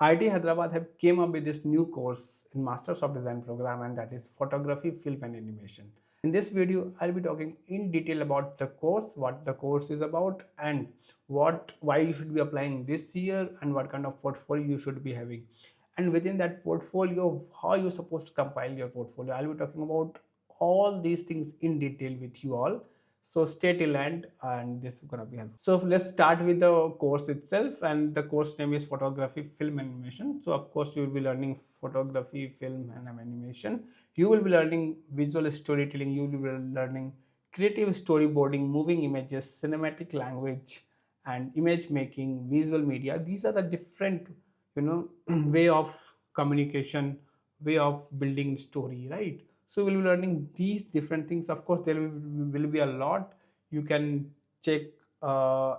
IIT Hyderabad have came up with this new course in Masters of Design program, and that is photography, film and animation. In this video, I'll be talking in detail about the course, what the course is about, and why you should be applying this year, and what kind of portfolio you should be having. And within that portfolio, how you're supposed to compile your portfolio. I'll be talking about all these things in detail with you all. So stay till end and this is gonna be helpful. So let's start with the course itself, and the course name is photography, film and animation. So of course you will be learning photography, film and animation. You will be learning visual storytelling, you will be learning creative storyboarding, moving images, cinematic language and image making, visual media. These are the different, way of communication, way of building story, right? So we'll be learning these different things. Of course there will be a lot. You can check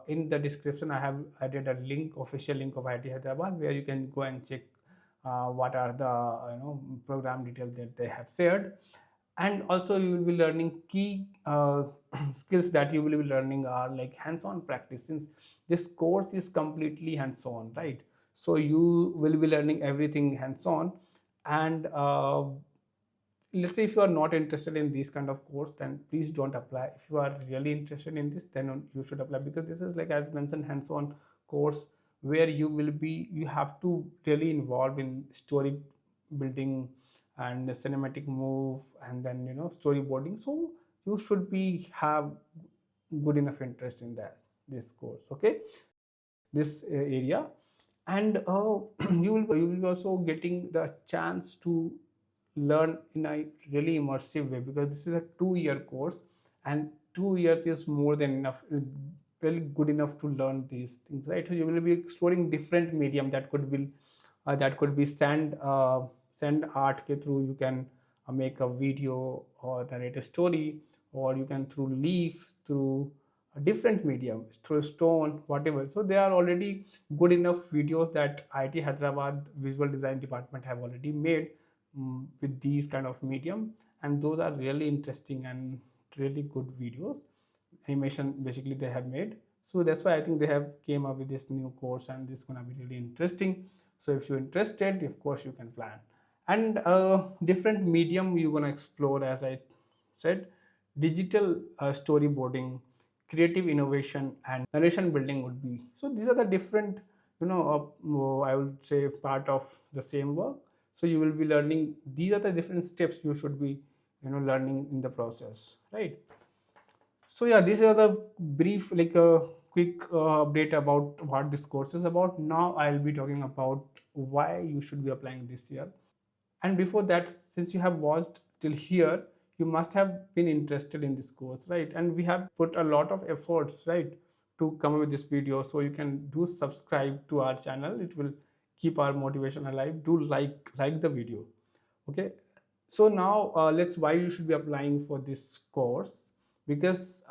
in the description. I have added a link, official link of IIT Hyderabad, where you can go and check what are the program details that they have shared. And also you will be learning key skills that you will be learning are like hands-on practice, since this course is completely hands-on, right? So you will be learning everything hands-on. And let's say if you are not interested in this kind of course, then please don't apply. If you are really interested in this, then you should apply, because this is, like as mentioned, hands-on course, where you have to really involve in story building and cinematic move, and then storyboarding. So you should be have good enough interest in this course, okay, this area. And you will be also getting the chance to learn in a really immersive way, because this is a 2-year course, and 2 years is more than enough, really good enough to learn these things, right? So you will be exploring different medium. That could be send art ke through. You can make a video or narrate a story, or you can through leaf, through a different medium, through stone, whatever. So there are already good enough videos that IIT Hyderabad visual design department have already made with these kind of medium, and those are really interesting and really good videos. Animation basically they have made. So that's why I think they have came up with this new course, and this is gonna be really interesting. So if you're interested, of course you can plan. And different medium you're gonna explore, as I said, digital storyboarding, creative innovation and narration building would be. So these are the different, I would say, part of the same work. So you will be learning, these are the different steps you should be learning in the process, right? So yeah, these are the brief, like a quick update about what this course is about. Now I'll be talking about why you should be applying this year. And before that, since you have watched till here, you must have been interested in this course, right? And we have put a lot of efforts, right, to come up with this video. So you can do subscribe to our channel. It will keep our motivation alive. Do like the video, okay? So now let's why you should be applying for this course. Because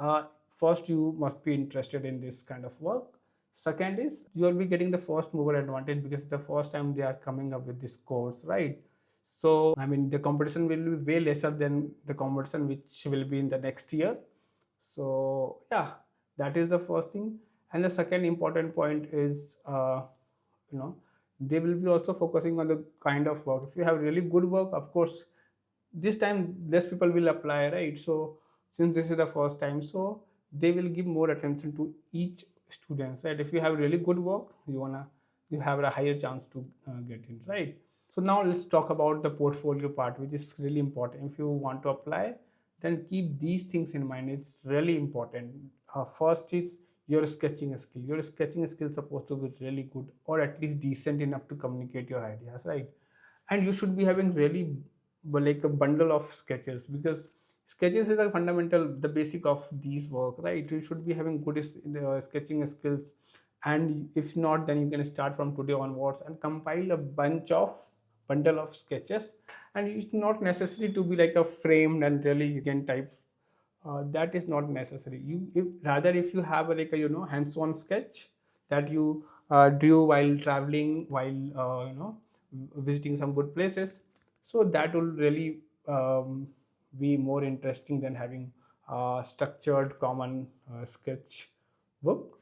first, you must be interested in this kind of work. Second is, you will be getting the first mover advantage, because the first time they are coming up with this course, right? So I mean, the competition will be way lesser than the competition which will be in the next year. So yeah, that is the first thing. And the second important point is, you know they will be also focusing on the kind of work. If you have really good work, of course this time less people will apply, right? So since this is the first time, so they will give more attention to each student, right? If you have really good work, you have a higher chance to get in, right? So now let's talk about the portfolio part, which is really important. If you want to apply, then keep these things in mind. It's really important. First is your sketching skill. Your sketching skill is supposed to be really good, or at least decent enough to communicate your ideas, right? And you should be having really like a bundle of sketches, because sketches is the fundamental, the basic of these work, right? You should be having good sketching skills. And if not, then you can start from today onwards and compile a bundle of sketches. And it's not necessary to be like a framed and really you can type. That is not necessary. Rather, if you have like a hands-on sketch that you do while traveling, while visiting some good places, so that will really be more interesting than having a structured common sketch book.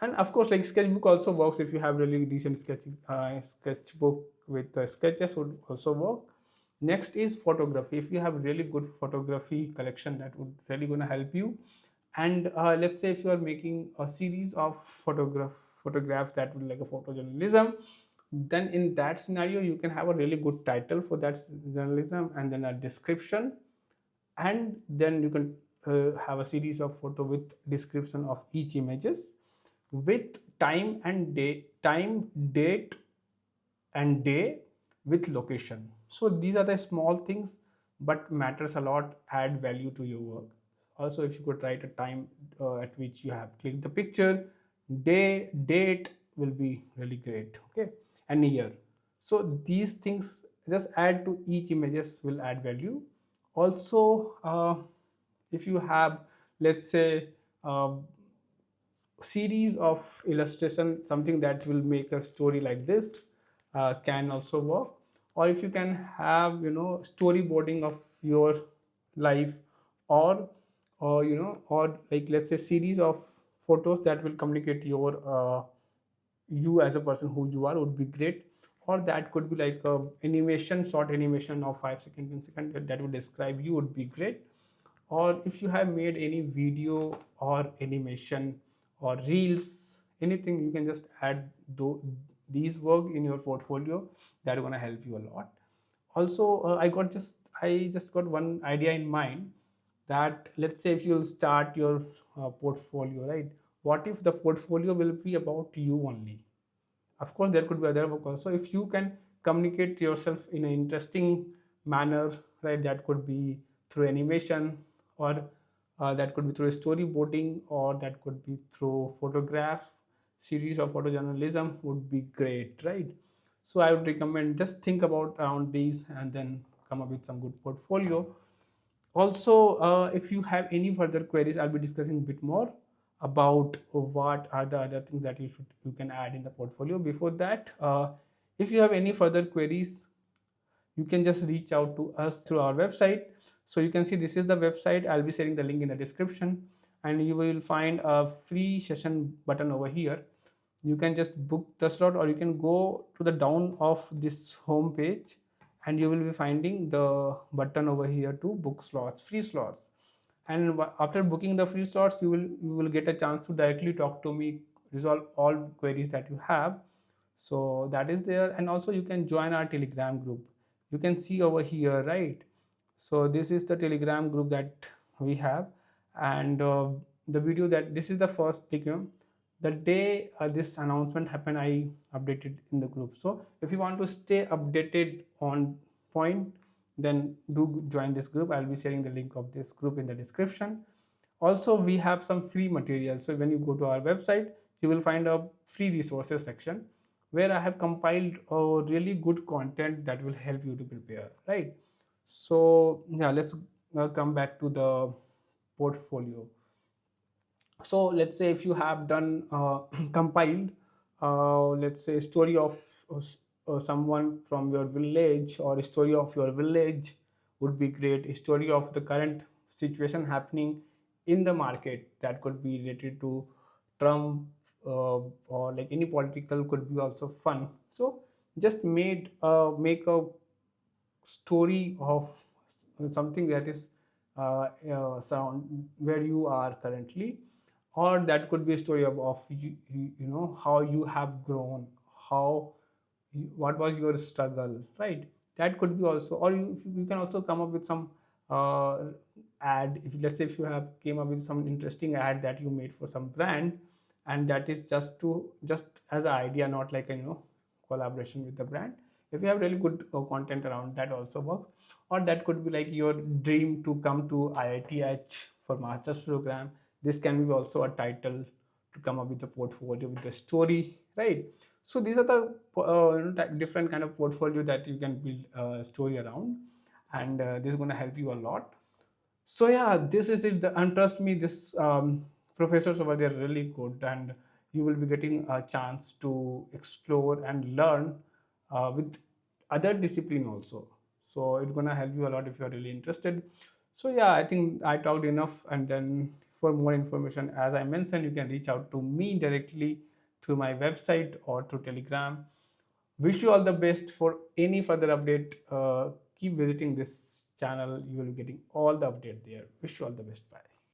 And of course, like sketchbook also works if you have really decent sketchbook with sketches would also work. Next is photography. If you have really good photography collection, that would really gonna help you. And let's say if you are making a series of photographs that would like a photojournalism, then in that scenario you can have a really good title for that journalism, and then a description, and then you can have a series of photo with description of each images with time, date, and day with location. So these are the small things but matters a lot, add value to your work. Also, if you could write a time at which you have clicked the picture, day, date will be really great. Okay, and year. So these things just add to each images will add value. Also, if you have, let's say, series of illustration, something that will make a story like this can also work. Or if you can have, storyboarding of your life, or or like let's say series of photos that will communicate your you as a person who you are would be great. Or that could be like a animation, short animation of 5 seconds, 10 seconds that would describe you would be great. Or if you have made any video or animation or reels, anything, you can just add these work in your portfolio. That are going to help you a lot. Also, I just got one idea in mind, that let's say if you'll start your portfolio, right? What if the portfolio will be about you only? Of course there could be other work also. If you can communicate yourself in an interesting manner, right, that could be through animation, or that could be through storyboarding, or that could be through photograph series of photojournalism would be great, right? So I would recommend just think about around these and then come up with some good portfolio. Also, if you have any further queries, I'll be discussing a bit more about what are the other things that you can add in the portfolio. Before that, if you have any further queries, you can just reach out to us through our website. So you can see this is the website. I'll be sharing the link in the description, and you will find a free session button over here. You can just book the slot, or you can go to the down of this home page, and you will be finding the button over here to book slots, free slots. And after booking the free slots, you will get a chance to directly talk to me, resolve all queries that you have. So that is there. And also you can join our Telegram group. You can see over here, right? So this is the Telegram group that we have. And the video that this is the first, the day this announcement happened, I updated in the group. So if you want to stay updated on point, then do join this group. I'll be sharing the link of this group in the description. Also, we have some free material. So when you go to our website, you will find a free resources section where I have compiled a really good content that will help you to prepare, right? So yeah, let's come back to the portfolio. So let's say if you have done compiled, let's say story of someone from your village, or a story of your village would be great. A story of the current situation happening in the market, that could be related to Trump, or like any political could be also fun. So just make a story of something that is sound where you are currently. Or that could be a story of how you have grown, what was your struggle, right? That could be also. Or you can also come up with some uh, ad. If let's say if you have came up with some interesting ad that you made for some brand, and that is just as an idea, not like a collaboration with the brand. If you have really good content around that also works. Or that could be like your dream to come to IITH for master's program. This can be also a title to come up with a portfolio with the story, right? So these are the different kind of portfolio that you can build a story around, and this is going to help you a lot. So yeah, this is it. And trust me, this professors over there are really good, and you will be getting a chance to explore and learn with other discipline also. So it's gonna help you a lot if you are really interested. So yeah, I think I talked enough, and then For more information, as I mentioned, you can reach out to me directly through my website or through Telegram. Wish you all the best. For any further update, keep visiting this channel. You will be getting all the update there. Wish you all the best. Bye.